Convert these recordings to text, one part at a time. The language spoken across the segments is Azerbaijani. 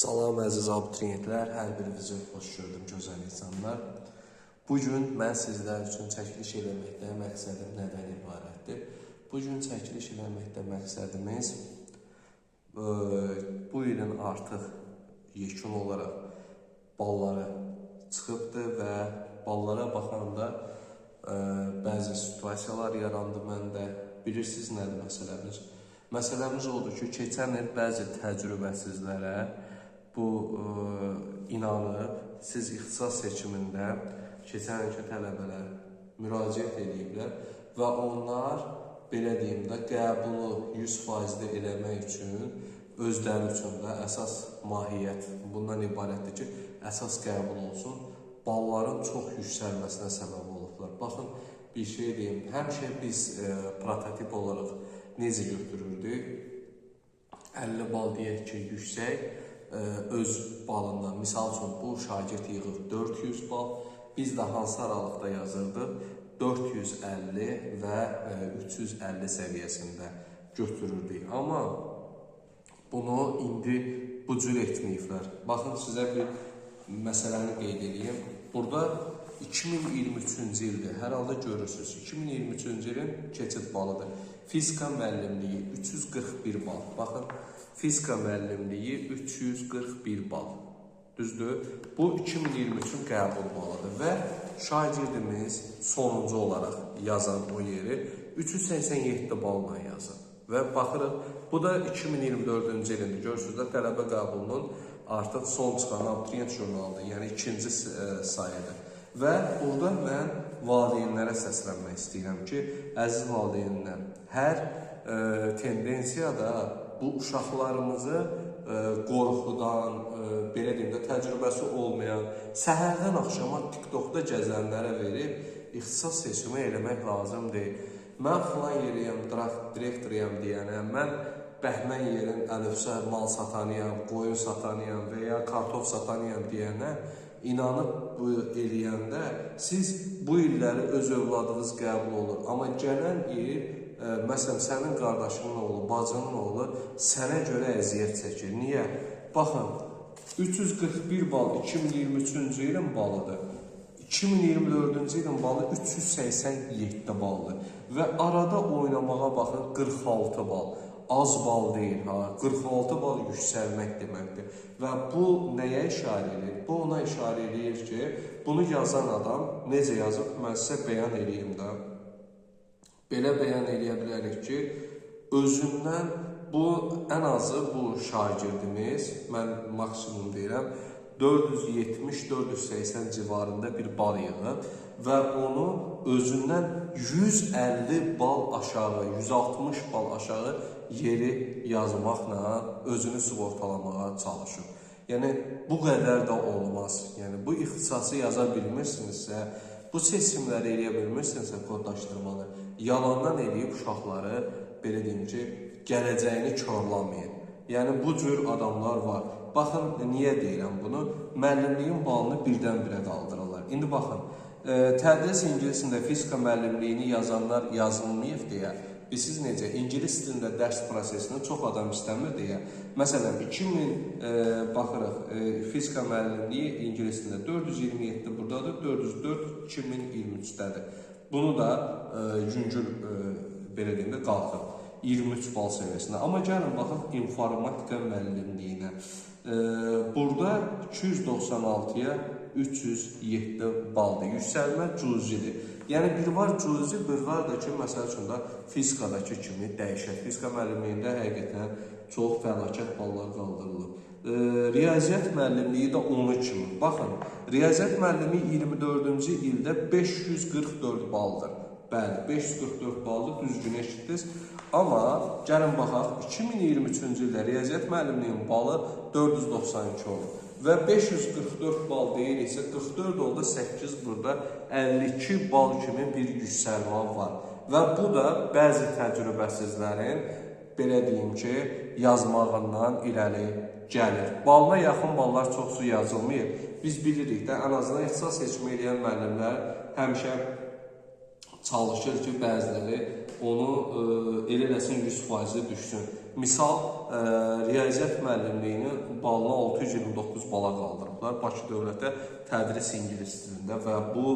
Salam əziz abituriyentlər, hər birinizi xoş gördüm, gözəl insanlar. Bugün mən sizlər üçün çəkiliş eləməkdə məqsədim nədən ibarətdir? Bugün çəkiliş eləməkdə məqsədimiz bu ilin artıq yekun olaraq balları çıxıbdır və ballara baxanda bəzi situasiyalar yarandı məndə. Bilirsiniz nədir məsələmiz? Məsələmiz odur ki, keçən il bəzi təcrübəsizlərə bu inanıb, siz ixtisas seçimində keçən ilki tələbələr müraciət ediblər və onlar, belə deyim də, qəbulu 100% eləmək üçün özləri üçün də əsas mahiyyət bundan ibarətdir ki, əsas qəbul olsun, balların çox yüksəlməsinə səbəb olublar. Baxın, bir şey deyim, həmişə biz prototip olaraq necə götürürdük? 50 bal deyək ki, yüksək, öz balından, misal üçün bu şagird yığıb 400 bal, biz də hansı aralıqda yazırdıq? 450 və 350 səviyyəsində götürürdük. Amma bunu indi bu cür etməyiblər. Baxın, sizə bir məsələni qeyd edeyim. Burada 2023-cü ildir, hər halda görürsünüz. 2023-cü ilin keçid balıdır. Fizika müəllimliyi 341 bal. Baxın, fizika müəllimliyi 341 bal. Düzdür? Bu 2023-ün qəbul balıdır və şagirdimiz sonuncu olaraq yazan o yeri 387 balla yazır. Və baxırıq, bu da 2024-cü ilində görürsünüz də tələbə qəbulunun artıq son çıxan abituriyent jurnalıdır, yəni ikinci sayıdır. Və burada mən valideynlərə səslənmək istəyirəm ki, əziz valideynlər, hər tendensiyada bu uşaqlarımızı qorxudan, belə deyim də, təcrübəsi olmayan, səhərdən axşama TikTokda gəzənlərə verib ixtisas seçimi eləmək lazım deyil. Mən filan yeriyəm, direktoriyam deyənəm, mən bəhmən yerin əlifsə mal satanıyam, qoyun satanıyam və ya kartof satanıyam deyənə, inanıb bu eləyəndə siz bu illəri öz övladınız qəbul olur. Amma gələn il, məsələn, sənin qardaşının oğlu, bacının oğlu sənə görə əziyyət çəkir. Niyə? Baxın, 341 bal 2023-cü ilin balıdır. 2024-cü ilin balı 387 baldır. Və arada oynamağa baxın 46 bal. Az bal deyil, 46 bal yüksəlmək deməkdir. Və bu nəyə işarə edir? Bu ona işarə edir ki, bunu yazan adam necə yazıb, mən sizə bəyan edeyim də. Belə bəyan edə bilərik ki, özündən bu, ən azı bu şagirdimiz, mən maksimum deyirəm, 470-480 civarında bir bal yığıb və onu özündən 150 bal aşağı, 160 bal aşağı yeri yazmaqla özünü sığortalamağa çalışır. Yəni, bu qədər də olmaz. Yəni, bu ixtisası yaza bilmirsinizsə, bu seçimləri eləyə bilmirsinizsə kodlaşdırmalı, yalandan eləyib uşaqları, belə deyim ki, gələcəyini körlamayın. Yəni, bu cür adamlar var. Baxın, niyə deyirəm bunu? Müəllimliyin balını birdən-birə qaldırırlar. İndi baxın, tədris ingilisində fizika müəllimliyini yazanlar yazılmayıb deyə, siz necə, ingilis dilində dərs prosesini çox adam istəmir deyə, məsələn, 2000, baxırıq, fizika müəllimliyi ingilis dilində 427 buradadır, 404 2023-dədir. Bunu da yüngül, belə deyim də, qalxır. 23 bal səviyyəsində. Amma gəlin, baxın, informatika müəllimliyinə. Burada 296-ya 307 baldır. Yüksəlmə cüzidir. Yəni, bir var cüzi, bir var da ki, məsəl üçün da fizikadakı kimi dəyişək. Fizika müəllimliyində həqiqətən çox fəlakət ballar qaldırılıb. Riyaziyyat müəllimliyi də onun kimi. Baxın, riyaziyyat müəllimi 24-cü ildə 544 baldır. Bəli, 544 baldır, düzgün eşitdiniz. Amma gəlin baxaq, 2023-cü ildə riyaziyyat müəllimliyinin balı 492 olur. Və 544 bal deyiriksə, 44 oldu, 8 burada 52 bal kimi bir yüksəlmə var. Və bu da bəzi təcrübəsizlərin, belə deyim ki, yazmağından irəli gəlir. Balına yaxın ballar çoxsu yazılmayıb. Biz bilirik də, ən azından ixtisas seçimi edən müəllimlər həmişə çalışır ki, bəziləri onu elə eləsin 100% düşsün. Misal, riyaziyyat müəllimliyinin balını 629 bala qaldırıblar Bakı Dövlətə tədris ingilis dilində və bu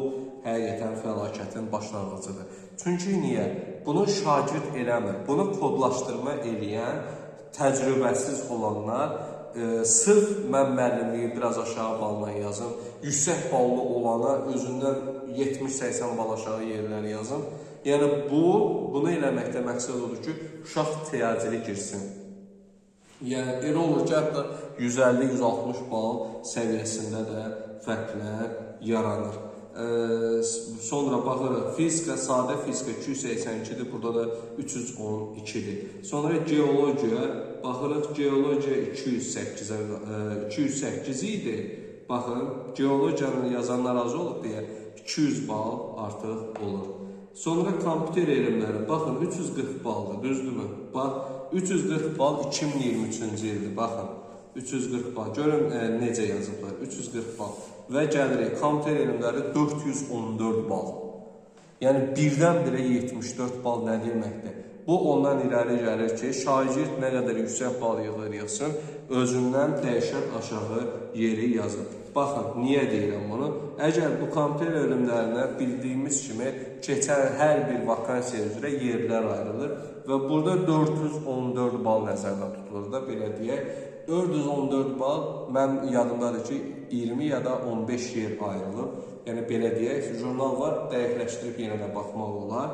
həqiqətən fəlakətin başlanğıcıdır. Çünki niyə? Bunu şagird eləmir. Bunu kodlaşdırma eləyən təcrübəsiz olanlar sırf mən müəllimliyi biraz aşağı balla yazım, yüksək ballı olana özündən 70-80 bal aşağı yerlər yazım. Yəni bunu eləməkdə məqsəd odur ki, uşaq təcili girsin. Yəni elə olur ki, hətta 150-160 bal səviyyəsində də fərqlər yaranır. Sonra baxırıq, fizika, sadə fizika 282-dir, burada da 312-dir. Sonra geologiya, baxırıq, geologiya 208 idi. Baxın, geologiyanı yazanlar az olub deyə 200 bal artıq olur. Sonra kompüter elmləri, baxın, 340 baldır, düzdürmü? Bax, 340 bal 2023-cü ildir, baxın. 340 bal. Görün necə yazıblar. 340 bal. Və gəlirik, kompüter elmləri 414 bal. Yəni birdən-birə 74 bal nə deməkdir? Bu ondan irəli gəlir ki, şagird nə qədər yüksək bal yığır-yığsın, özündən dəhşət aşağı yeri yazır. Baxın, niyə deyirəm bunu? Əgər bu kompüter elmlərinə bildiyimiz kimi keçən hər bir vakansiya üzrə yerlər ayrılır və burada 414 bal nəzərdə tutulur da, belə deyək. 414 bal, mən yadımdadır ki, 20 ya da 15 yer ayrılıb. Yəni, belə deyək, jurnal var, dəqiqləşdirib yenə də baxmaq olar.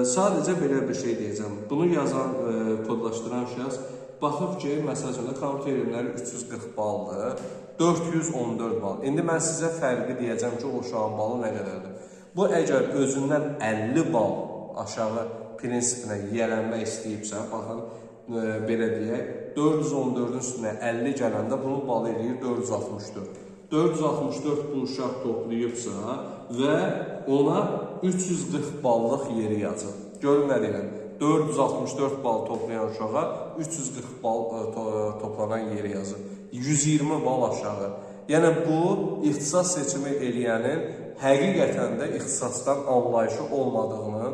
Sadəcə belə bir şey deyəcəm. Bunu yazan, kodlaşdıran şəxs baxıb ki, məsələn, kompüter elmləri 340 baldır, 414 bal. İndi mən sizə fərqi deyəcəm ki, o uşağın balı nə qədərdir. Bu, əgər özündən 50 bal aşağı prinsipinə yiyələnmək istəyibsə, baxın, belə deyək, 414-ün üstünə 50 gələndə bunun balı eləyir 464. 464 bu uşaq toplayıbsa və ona 340 ballıq yeri yazır. Görün nə deyirəm, 464 bal toplayan uşağa 340 bal toplanan yeri yazır. 120 bal aşağı. Yəni bu, ixtisas seçimi eləyənin həqiqətən də ixtisasdan anlayışı olmadığının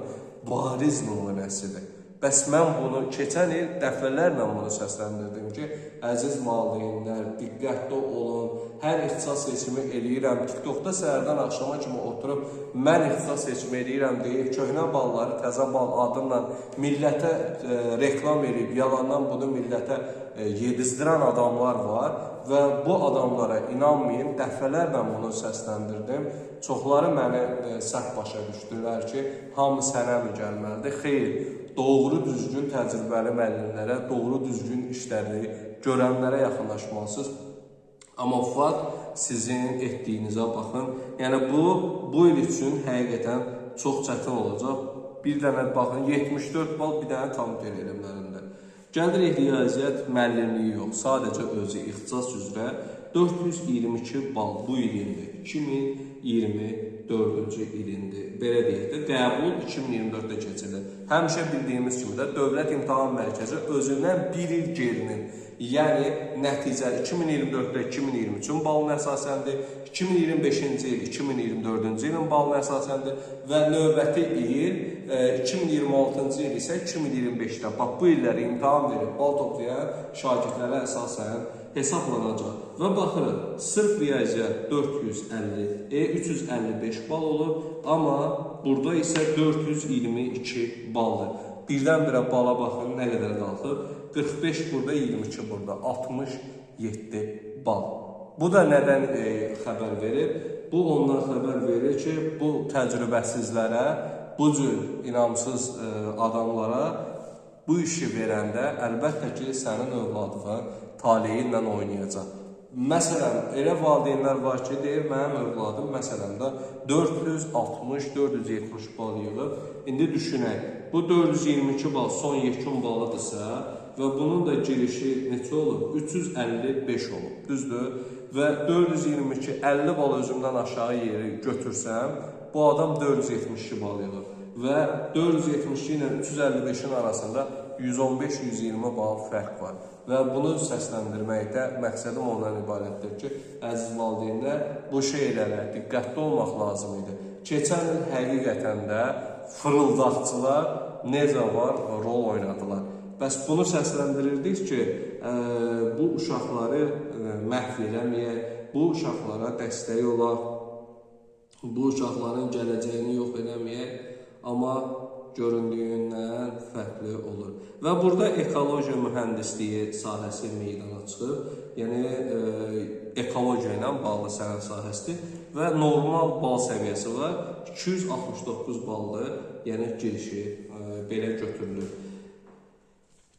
bariz nümunəsidir. Bəs mən bunu keçən il dəfələrlə bunu səsləndirdim ki, əziz valideynlər, diqqətli olun, hər ixtisas seçimi eləyirəm. TikTokda səhərdən axşama kimi oturub, mən ixtisas seçimi eləyirəm deyib, köhnə balları təzə bal adımla millətə reklam eləyib, yalandan bunu millətə yedizdirən adamlar var və bu adamlara inanmayın, dəfələrlə bunu səsləndirdim. Çoxları məni səhv başa düşdülər ki, hamı sənə mi gəlməlidir? Xeyr. Doğru düzgün təcrübəli müəllimlərə, doğru düzgün işləri görənlərə yaxınlaşmalısınız. Amma fakt sizin etdiyinizə baxın. Yəni bu il üçün həqiqətən çox çətin olacaq. Bir dənə baxın, 74 bal bir dənə kompüter elmlərində. Gəlirik riyaziyyat müəllimliyi yox, sadəcə özü ixtisas üzrə 422 bal bu ilindir. 2024-cü ilindir. Belə deyək də, qəbul 2024-də keçilir. Həmişə bildiyimiz kimi də Dövlət İmtahan Mərkəzi özündən bir il gerinin, yəni nəticə 2024-də 2023-ün balına əsasendir, 2025-ci il 2024-cü ilin balına əsasendir və növbəti il 2026-cı il isə 2025-də. Bax, bu illəri imtahan verib bal toplayan şagirdlərə əsasən hesablanacaq. Və baxırıq, sırf riyaziyyat 355 bal olur, amma burada isə 422 baldır. Birdən-birə bala baxın, nə qədər qalxıb? 45 burada, 22 burada, 67 bal. Bu da nədən xəbər verir? Bu ondan xəbər verir ki, bu təcrübəsizlərə, bu cür inamsız adamlara bu işi verəndə əlbəttə ki, sənin övladına taleyi ilə oynayacaq. Məsələn, elə valideynlər var ki, deyir, mənim övladım məsələn də 460-470 bal yığıb. İndi düşünək, bu 422 bal son yekun balıdırsa və bunun da girişi neçə olub? 355 olub, düzdür? Və 422, 50 bal özümdən aşağı yeri götürsəm, bu adam 472 bal yığıb. Və 472 ilə 355-in arasında 115-120 bal fərq var. Və bunu səsləndirməkdə məqsədim ondan ibarətdir ki, əziz valideynlər, bu şeylərə diqqətli olmaq lazım idi. Keçən il həqiqətən də fırıldaqçılar necə var rol oynadılar. Bəs bunu səsləndirirdik ki, bu uşaqları məhv eləməyək, bu uşaqlara dəstək olaq, bu uşaqların gələcəyini yox eləməyək, amma göründüyündən fərqli olur. Və burada ekologiya mühəndisliyi sahəsi meydana çıxıb, yəni ekologiya ilə bağlı sənət sahəsidir və normal bal səviyyəsi var, 269 baldır, yəni girişi belə götürülür.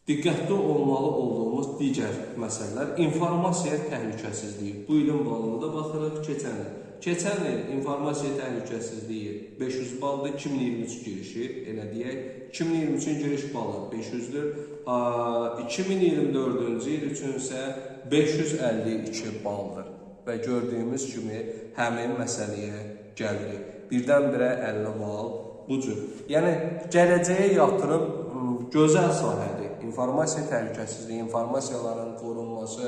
Diqqətli olmalı olduğumuz digər məsələlər informasiya təhlükəsizliyi. Bu ilin balını da baxırıq, keçən il. Keçən il informasiya təhlükəsizliyi 500 baldır, 2023 girişi, elə deyək. 2023-cü giriş balı 500-dür. 2024-cü il üçün isə 552 baldır. Və gördüyümüz kimi həmin məsələyə gəlirik. Birdən-birə 50 bal bu cür. Yəni, gələcəyə yatırım gözəl sahədir. İnformasiya təhlükəsizliyi, informasiyaların qorunması,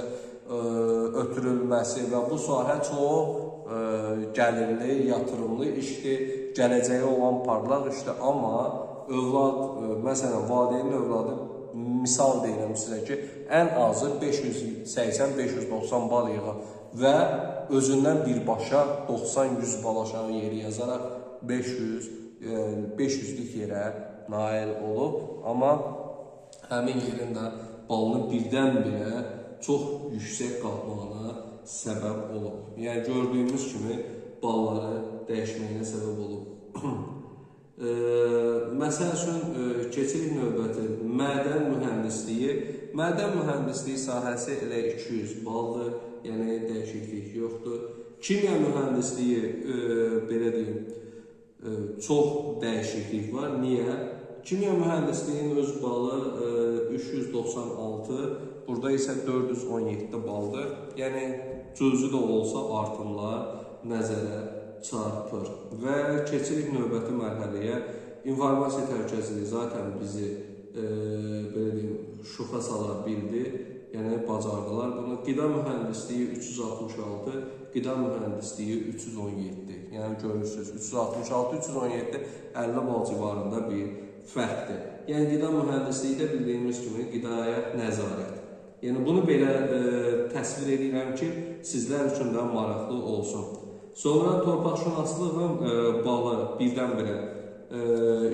ötürülməsi və bu sahə çox gəlirli, yatırımlı işdir, gələcəyə olan parlaq işdir. Amma övlad, məsələn, valideynin övladı, misal deyirəm sizə ki, ən azı 580-590 bal yığır və özündən birbaşa 90-100 bal aşağı yeri yazaraq 500-lük yerə nail olub. Amma həmin yerin də balını birdən-birə çox yüksək qalmağına səbəb olub. Yəni, gördüyümüz kimi balları dəyişməyinə səbəb olub. Məsəl üçün, keçirik növbəti mədən mühəndisliyi. Mədən mühəndisliyi sahəsi elə 200 baldır, yəni dəyişiklik yoxdur. Kimya mühəndisliyi, belə deyim, çox dəyişiklik var. Niyə? Kimya mühəndisliyin öz balı 396, burada isə 417 baldır. Yəni, cüzi də olsa artımlar nəzərə çarpır. Və keçirik növbəti mərhələyə. İnformasiya təhlükəsizliyi zaten bizi belə deyim, şoka sala bildi. Yəni, bacardılar bunu. Qida mühəndisliyi 366, qida mühəndisliyi 317. Yəni, görürsünüz, 366, 317, 50 bal civarında bir fərqdir. Yəni, qida mühəndisliyi də bildiyimiz kimi qidaya nəzarət. Yəni, bunu belə təsvir edirəm ki, sizlər üçün də maraqlı olsun. Sonra torpaqşünaslığın balı birdən-birə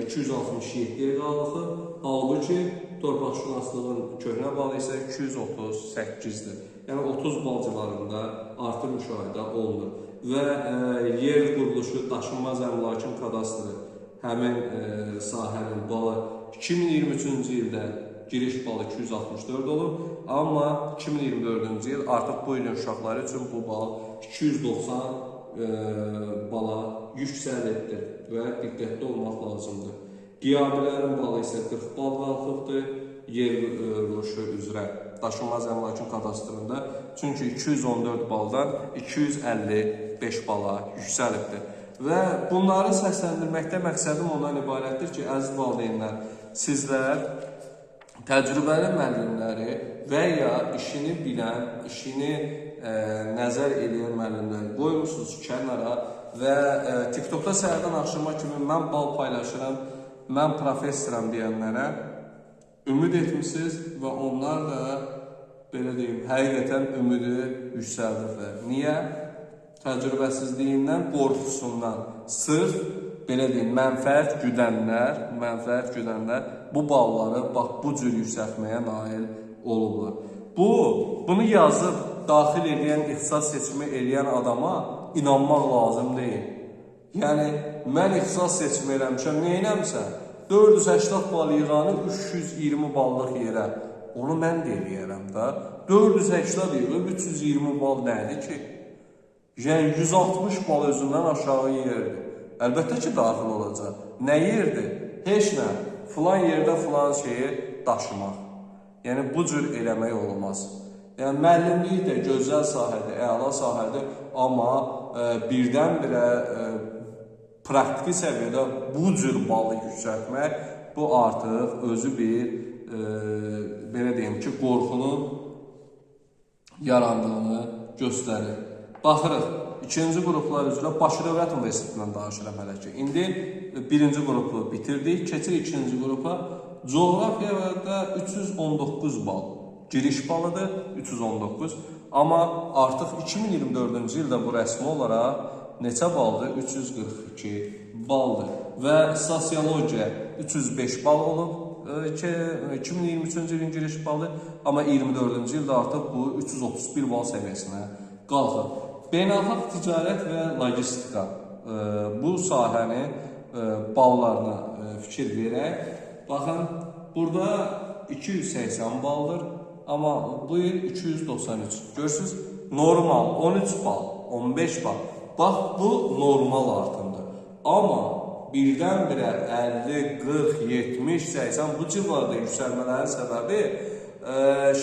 267-yə qalxıb, halbuki torpaqşünaslığın köhnə balı isə 238-dir. Yəni, 30 bal civarında artım müşahidə olunur. Və yer quruluşu, daşınmaz əmlakın kadastırı həmin sahənin balı 2023-cü ildə giriş balı 264 olub, amma 2024-cü il artıq bu ilin uşaqları üçün bu bal 290 bala yüksəlibdir və diqqətli olmaq lazımdır. Qiyabilərin balı isə 40 bal qalxıbdır yer quruluşu üzrə daşınmaz əmlakın kadastrında, çünki 214 baldan 255 bala yüksəlibdir. Və bunları səsləndirməkdə məqsədim ondan ibarətdir ki, əziz valideynlər, sizlər təcrübəli müəllimləri və ya işini bilən, işini nəzər edən müəllimləri qoymuşsunuz kənara və TikTokda səhərdən axşama kimi mən bal paylaşıram, mən professoram deyənlərə ümid etmişsiniz və onlar da, belə deyim, həqiqətən ümidi yüksəldirlər. Niyə? Təcrübəsizliyindən, qorxusundan, sırf, belə deyim, mənfəət güdənlər bu balları bax, bu cür yüksəltməyə nail olurlar. Bunu yazıb, daxil edən, ixtisas seçimi edən adama inanmaq lazım deyil. Yəni, mən ixtisas seçimi eləmişəm, neynəmsən? 480 bal yığanı 320 ballıq yerə. Onu mən də eləyərəm da. 480 yığıb 320 bal nədir ki? Yəni, 160 bal özündən aşağı yerdir. Əlbəttə ki, daxil olacaq. Nə yerdir? Heç nə. Filan yerdə filan şeyi daşımaq. Yəni, bu cür eləmək olmaz. Yəni, müəllimlik də gözəl sahədir, əla sahədir, amma birdən-birə praktiki səviyyədə bu cür balı yüksəltmək, bu artıq özü bir, belə deyim ki, qorxunun yarandığını göstərir. Baxırıq, ikinci qruplar üzrə Bakı Dövlət Universitetindən danışıram hələ ki. İndi birinci qrupu bitirdik, keçir ikinci qrupa. Coğrafiyada 319 bal. Giriş balıdır 319. Amma artıq 2024-cü ildə bu rəsmi olaraq neçə baldır? 342 baldır. Və sosiologiya 305 bal olub. 2023-cü ilin giriş balı, amma 24-cü ildə artıq bu 331 bal səviyyəsinə qalxır. Beynəlxalq ticarət və logistika bu sahənin ballarına fikir verək. Baxın, burada 280 baldır, amma bu il 293. Görürsünüz, normal 13 bal, 15 bal. Bax, bu normal artımdır. Amma birdən-birə 50, 40, 70, 80 bu civarda yüksəlmələrin səbəbi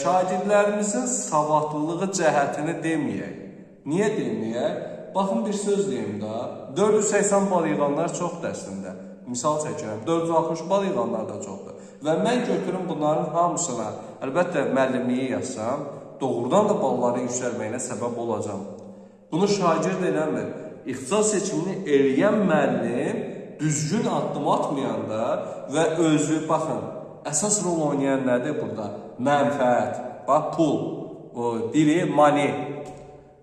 şagirdlərimizin savadlılığı cəhətini deməyək. Niyə deməyək? Baxın, bir söz deyim da, 480 bal yığanlar çoxdur əslində. Misal çəkirəm, 460 bal yığanlar da çoxdur. Və mən götürüm bunların hamısına, əlbəttə müəllimliyi yazsam, doğrudan da balların yüksəlməyinə səbəb olacam. Bunu şagird eləmir. İxtisas seçimini eləyən müəllim düzgün addım atmayanda və özü, baxın, əsas rol oynayan nədir burada? Mənfəət, bax, pul, biri mani.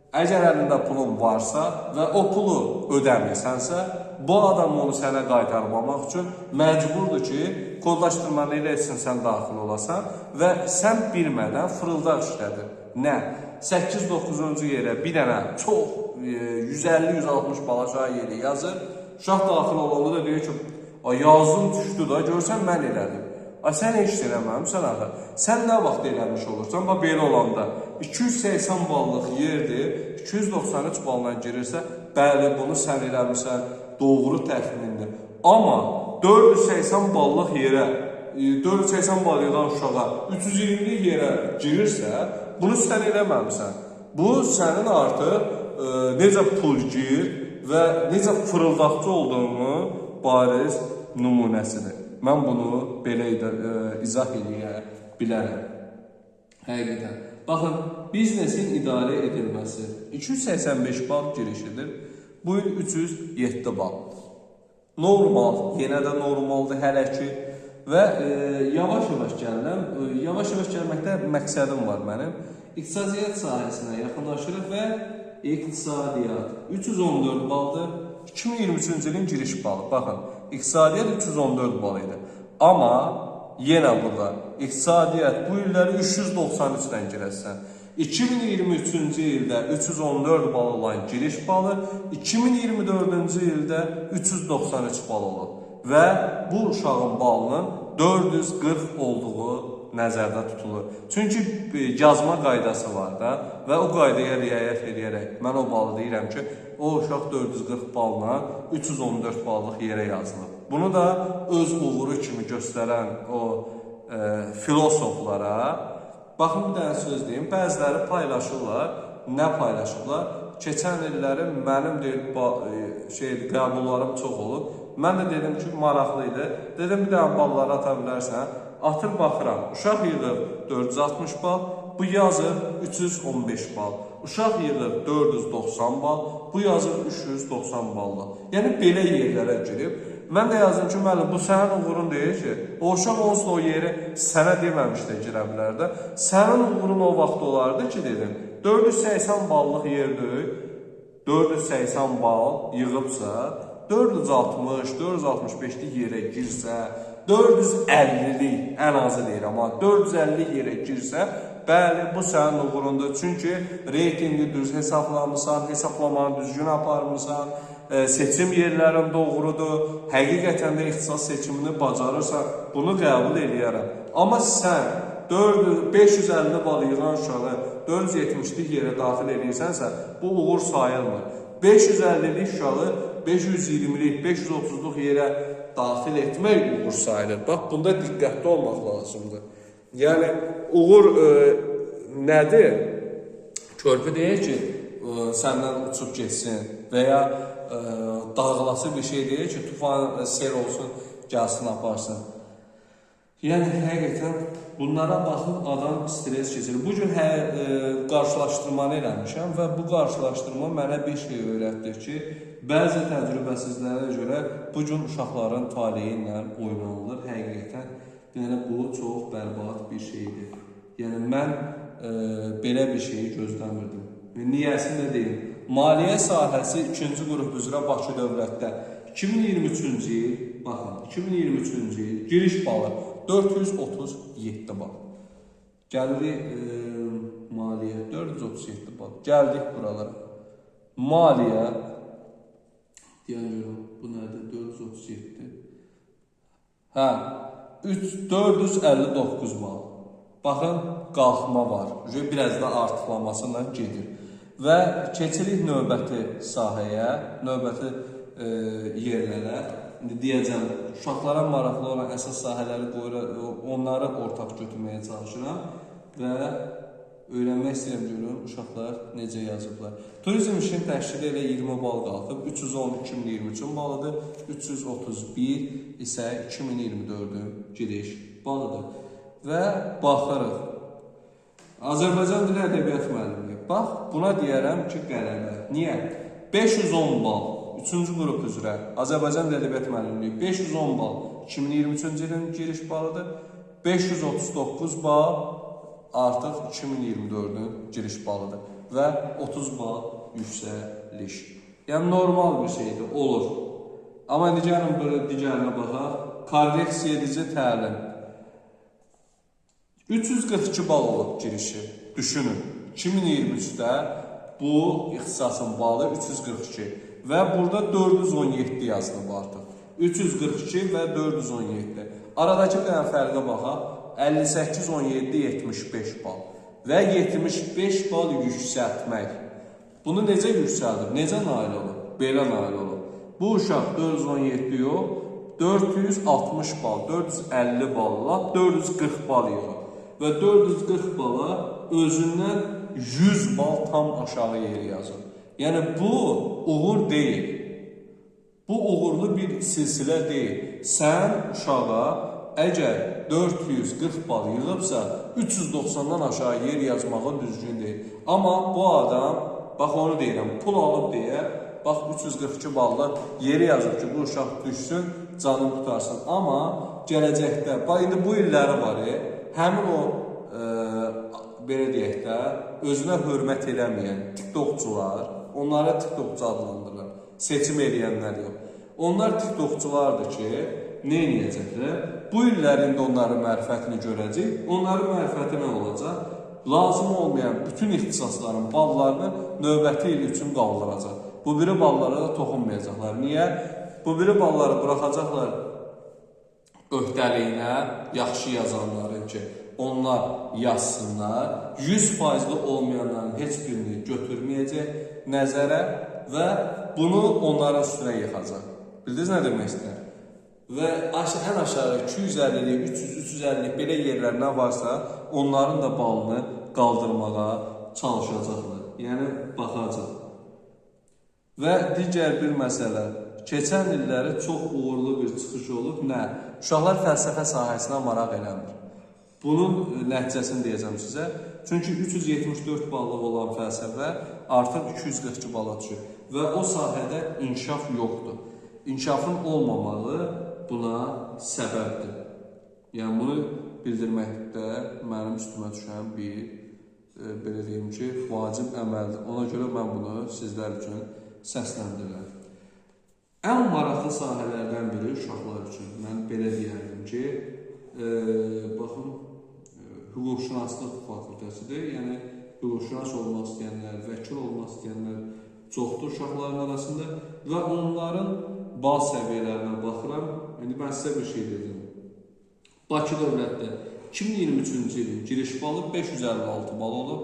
Əgər əlində pulun varsa və o pulu ödəmirsənsə, bu adam onu sənə qaytarmamaq üçün məcburdur ki, kodlaşdırmanı ilə etsin, sən daxil olasan və sən bilmədən fırıldaq işlədir. Nə? 8-9-cu yerə bir dənə çox 150-160 balaca yeri yazır. Uşaq daxil olanda da deyir ki, yazdım düşdü da, görsən mən elədim. Sən heç eləməmsən axı. Sən nə vaxt eləmiş olursan? Belə olanda 280 ballıq yerdir, 293 balla girirsə, bəli, bunu sən eləmişsən, doğru təxmindir. Amma 480 ballıq yerə, 480 bal yığan uşağa 320 yerə girirsə, bunu sən eləməmsən. Bu, sənin artıq necə pulgir və necə fırıldaqçı olduğunu bariz nümunəsidir. Mən bunu belə izah edə bilərəm. Həqiqətən. Baxın, biznesin idarə edilməsi 285 bal girişidir. Bu il 307 bal. Normal, yenə də normaldır hələ ki. Və yavaş-yavaş gəlirəm. Yavaş-yavaş gəlməkdə məqsədim var mənim. İqtisadiyyat sahəsinə yaxınlaşırıq və iqtisadiyyat 314 baldır. 2023-cü ilin giriş balı. Baxın, iqtisadiyyat 314 bal idi. Amma yenə burada iqtisadiyyat bu illəri 393-dən girəsən. 2023-cü ildə 314 bal olan giriş balı, 2024-cü ildə 393 bal olub. Və bu uşağın balının 440 olduğu nəzərdə tutulur. Çünki yazma qaydası var da və o qaydaya riayət edərək mən o balı deyirəm ki, o uşaq 440 balla 314 ballıq yerə yazılıb. Bunu da öz uğuru kimi göstərən o filosoflara, baxın bir dənə söz deyim, bəziləri paylaşırlar. Nə paylaşırlar? Keçən illərin mənim qəbullarım çox olub. Mən də dedim ki, maraqlı idi. Dedim, bir dənə balları ata bilərsən. Atır baxıram, uşaq yığır 460 bal, bu yazır 315 bal. Uşaq yığır 490 bal, bu yazır 390 balla. Yəni, belə yerlərə girib. Mən də yazdım ki, müəllim, bu sənin uğurun deyir ki, o uşaq onsuz da o yeri sənə deməmiş də girə bilər də. Sənin uğurun o vaxt olardı ki, dedim, 480 ballıq yerdir, 480 bal yığıbsa, 460, 465-lik yerə girsə, 450-lik, ən azı deyirəm, amma 450 yerə girsə, bəli, bu sənin uğurundur. Çünki reytingi düz hesablamısan, hesablamanı düzgün aparmısan, seçim yerlərin doğrudur, həqiqətən də ixtisas seçimini bacarırsan, bunu qəbul edərəm. Amma sən 550 bal yığan uşağı 470-lik yerə daxil edirsənsə, bu uğur sayılmır. 550-lik uşağı 520-lik, 530-luq yerə daxil etmək uğur sayılır. Bax, bunda diqqətli olmaq lazımdır. Yəni, uğur nədir? Körpü deyək ki, səndən uçub geçsin və ya dağılası bir şey deyək ki, tufan sel olsun, gəlsin, aparsın. Yəni, həqiqətən bunlara baxıb adam stres keçirir. Bugün qarşılaşdırmanı eləmişəm və bu qarşılaşdırma mənə bir şey öyrətdir ki, bəzi təcrübəsizlərə görə bugün uşaqların taleyi ilə oynanılır. Həqiqətən Yəni bu çox bərbad bir şeydir. Yəni mən belə bir şeyi gözləmirdim. Niyəsini də deyim. Maliyyə sahəsi 2-ci qrup üzrə Bakı Dövlətdə 2023-cü il, baxın, 2023-cü il giriş balı 437 bal. Gəlirik maliyyə 437 bal. Gəldik buralara. Maliyyə deyən görüm, bu nədir? 437. Hə, 459 bal. Baxın, qalxma var. Biraz da artıqlamasıyla gedir. Və keçirik növbəti sahəyə, növbəti yerlərə. İndi deyəcəm, uşaqlara maraqlı olan əsas sahələri onları ortaq götürməyə çalışıram və öyrənmək istəyirəm görüm uşaqlar necə yazıblar. Turizm işin təşkili ilə 20 bal qalxıb, 310 2023-ün balıdır, 331 isə 2024-ün giriş balıdır. Və baxırıq. Azərbaycan dili ədəbiyyat müəllimi. Bax, buna deyərəm ki, qələbə. Niyə? 510 bal 3-cü qrup üzrə Azərbaycan dili ədəbiyyat müəllimliyi 510 bal 2023-cü ilin giriş balıdır. 539 bal artıq 2024-ün giriş balıdır və 30 bal yüksəliş. Yəni normal bir şeydir, olur. Amma indi gəlin böyle digərinə baxaq. Korreksiya edici təlim. 342 bal olub girişi. Düşünün. 2023-də bu ixtisasın balı 342 və burada 417 yazılıb artıq. 342 və 417. Aradakı bir dənə fərqə baxaq. 58, 17, 75 bal və 75 bal yüksəltmək. Bunu necə yüksəldir? Necə nail olur? Belə nail olur. Bu uşaq 417 yox, 460 bal, 450 bal, 440 bal yığır. Və 440 bala özündən 100 bal tam aşağı yeri yazır. Yəni bu uğur deyil. Bu uğurlu bir silsilə deyil. Sən uşağa əgər 440 bal yığıbsa 390-dan aşağı yer yazmağı düzgün deyil. Amma bu adam, bax onu deyirəm, pul alıb deyə, bax 342 balla yeri yazıb ki, bu uşaq düşsün, canını tutarsın. Amma gələcəkdə, bax indi bu illəri var, həmin o, belə deyək də, özünə hörmət eləməyən tiktokçular, onlara tiktokçu adlandırırlar, seçim eləyənlər yox. Onlar tiktokçulardır ki, nə eləyəcəklər? Bu illərində onların mərifətini görəcək, onların mərifəti nə olacaq? Lazım olmayan bütün ixtisasların ballarını növbəti il üçün qaldıracaq. Bu biri ballara da toxunmayacaqlar. Niyə? Bu biri balları buraxacaqlar öhdəliyinə yaxşı yazanların ki, onlar yazsınlar, 100% olmayanların heç birini götürməyəcək nəzərə və bunu onların üstünə yıxacaq. Bildiniz nə demək istəyir? Və ən aşağı 250-lik, 300-350-lik belə yerlər nə varsa, onların da balını qaldırmağa çalışacaqlar. Yəni, baxacaq. Və digər bir məsələ, keçən illəri çox uğurlu bir çıxış olub. Nə? Uşaqlar fəlsəfə sahəsinə maraq eləmir. Bunun nəticəsini deyəcəm sizə. Çünki 374 ballıq olan fəlsəfə artıq 242 bala düşür. Və o sahədə inkişaf yoxdur. İnkişafın olmamağı buna səbəbdir. Yəni, bunu bildirməkdə mənim üstümə düşən bir, belə deyim ki, vacib əməldir. Ona görə mən bunu sizlər üçün səsləndirirəm. Ən maraqlı sahələrdən biri uşaqlar üçün. Mən belə deyərdim ki, baxın, hüquqşünaslıq fakültəsidir. Yəni, hüquqşünas olmaq istəyənlər, vəkil olmaq istəyənlər çoxdur uşaqların arasında və onların bal səviyyələrinə baxıram. İndi mən sizə bir şey dedim. Bakı Dövlətdə 2023-cü ilin giriş balı 556 bal olub.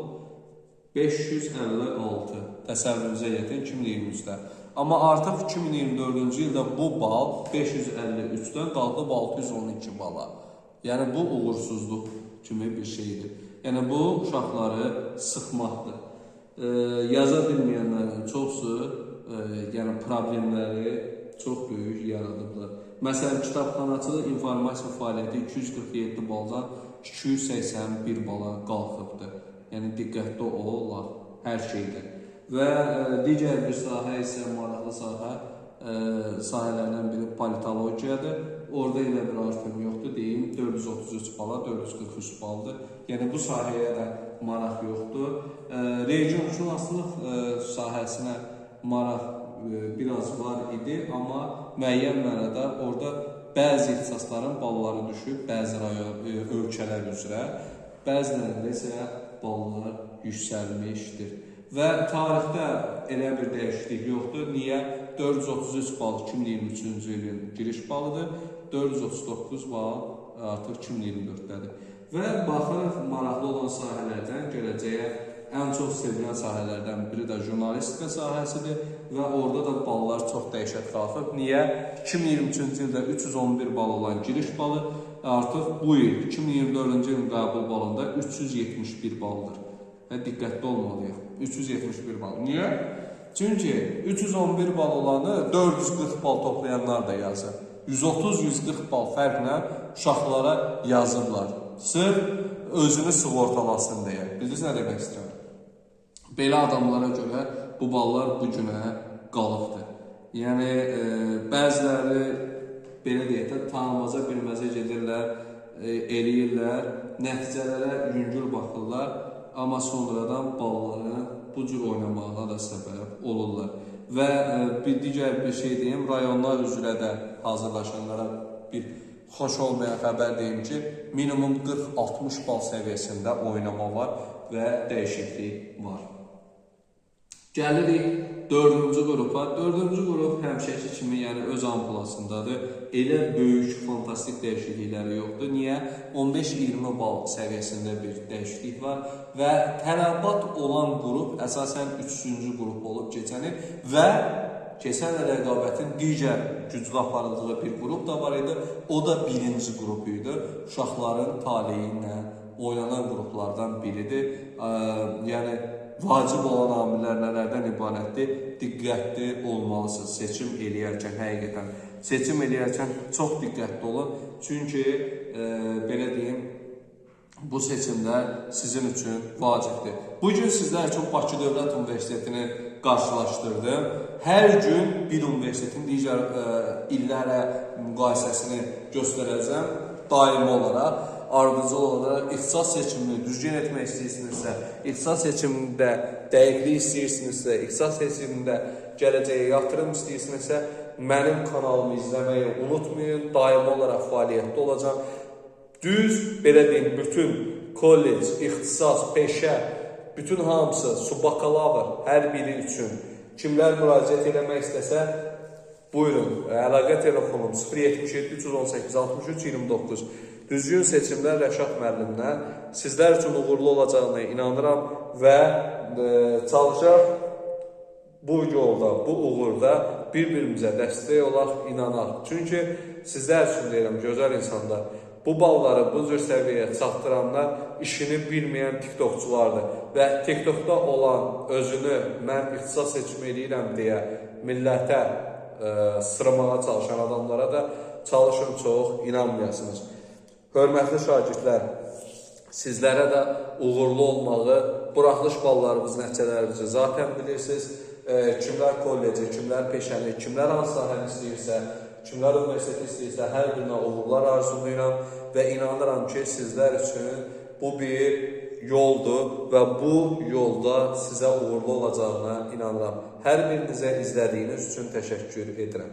556 təsəvvürünüzə yetin 2023-də. Amma artıq 2024-cü ildə bu bal 553-dən qalxıb 612 bala. Yəni bu uğursuzluq kimi bir şeydir. Yəni bu uşaqları sıxmaqdır. Yaza bilməyənlərin çoxsu yəni problemləri çox böyük yaradıblar. Məsələn, kitabxanaçılıq informasiya fəaliyyəti 247 baldan 281 bala qalxıbdır. Yəni diqqətli olurlar hər şeydə. Və digər bir sahə isə maraqlı sahələrdən biri politologiyadır. Orada elə bir artım yoxdur, deyim 433 bala 443 baldır. Yəni bu sahəyə də maraq yoxdur. Regionşünaslıq sahəsinə maraq biraz var idi, amma müəyyən mənada orada bəzi ixtisasların balları düşüb, bəzi ölkələr üzrə, bəzilərində isə ballar yüksəlmişdir. Və tarixdə elə bir dəyişiklik yoxdur. Niyə? 433 bal 2023-cü ilin giriş balıdır, 439 bal artıq 2024-dədir. Və baxın, maraqlı olan sahələrdən gələcəyə ən çox sevilən sahələrdən biri də jurnalistika sahəsidir və orada da ballar çox dəhşət qalxıb. Niyə? 2023-cü ildə 311 bal olan giriş balı artıq bu il 2024-cü ilin qəbul balında 371 baldır. Və diqqətli olmalıyıq. 371 bal. Niyə? Çünki 311 bal olanı 440 bal toplayanlar da yazır. 130-140 bal fərqlə uşaqlara yazırlar. Sırf özünü sığortalasın deyə. Bilirsiniz nə demək istəyirəm? Belə adamlara görə bu ballar bu günə qalıbdır. Yəni, bəziləri belə deyək də tanımaza bilməzə gedirlər, eləyirlər, nəticələrə yüngül baxırlar, amma sonradan balların bu cür oynamağına da səbəb olurlar. Və bir digər bir şey deyim, rayonlar üzrə də hazırlaşanlara bir xoş olmayan xəbər deyim ki, minimum 40-60 bal səviyyəsində oynama var və dəyişiklik var. Gəlirik 4-cü qrupa. 4-cü qrup həmişəki kimi, yəni öz ampulasındadır. Elə böyük, fantastik dəyişiklikləri yoxdur. Niyə? 15-20 bal səviyyəsində bir dəyişiklik var və tələbat olan qrup əsasən 3-cü qrup olub keçən il və keçən il rəqabətin digər güclü aparıldığı bir qrup da var idi. O da 1-ci qrup idi. Uşaqların taleyi ilə oynanan qruplardan biridir. Yəni, vacib olan amillər nələrdən ibarətdir? Diqqətli olmalısınız seçim eləyərkən, həqiqətən. Seçim eləyərkən çox diqqətli olun. Çünki, belə deyim, bu seçimlər sizin üçün vacibdir. Bugün sizlər üçün Bakı Dövlət Universitetini qarşılaşdırdım. Hər gün bir universitetin digər illərə müqayisəsini göstərəcəm daimi olaraq. Ardıcıl olaraq ixtisas seçimini düzgün etmək istəyirsinizsə, ixtisas seçimində dəqiqlik istəyirsinizsə, ixtisas seçimində gələcəyə yatırım istəyirsinizsə, mənim kanalımı izləməyi unutmayın, daimi olaraq fəaliyyətdə olacaq. Düz, belə deyim, bütün kollec, ixtisas, peşə, bütün hamısı, subakalavr hər biri üçün kimlər müraciət eləmək istəsə, buyurun, əlaqə telefonum 077 318 63 29. Düzgün seçimlər Rəşad müəllimdən sizlər üçün uğurlu olacağına inanıram və çalışaq bu yolda, bu uğurda bir-birimizə dəstək olaq, inanaq. Çünki sizlər üçün deyirəm, gözəl insanlar, bu balları bu cür səviyyəyə çatdıranlar işini bilməyən TikTokçulardır və TikTokda olan özünü mən ixtisas seçimi eləyirəm deyə millətə sırmağa çalışan adamlara da çalışın çox, inanmayasınız. Hörmətli şagirdlər, sizlərə də uğurlu olmağı, buraxılış ballarımız, nəticələrimizi zaten bilirsiniz. Kimlər kolleci, kimlər peşəni, kimlər hansı sahəni istəyirsə, kimlər universiteti istəyirsə, hər birinə uğurlar arzulayıram və inanıram ki, sizlər üçün bu bir yoldur və bu yolda sizə uğurlu olacağına inanıram. Hər birinizə izlədiyiniz üçün təşəkkür edirəm.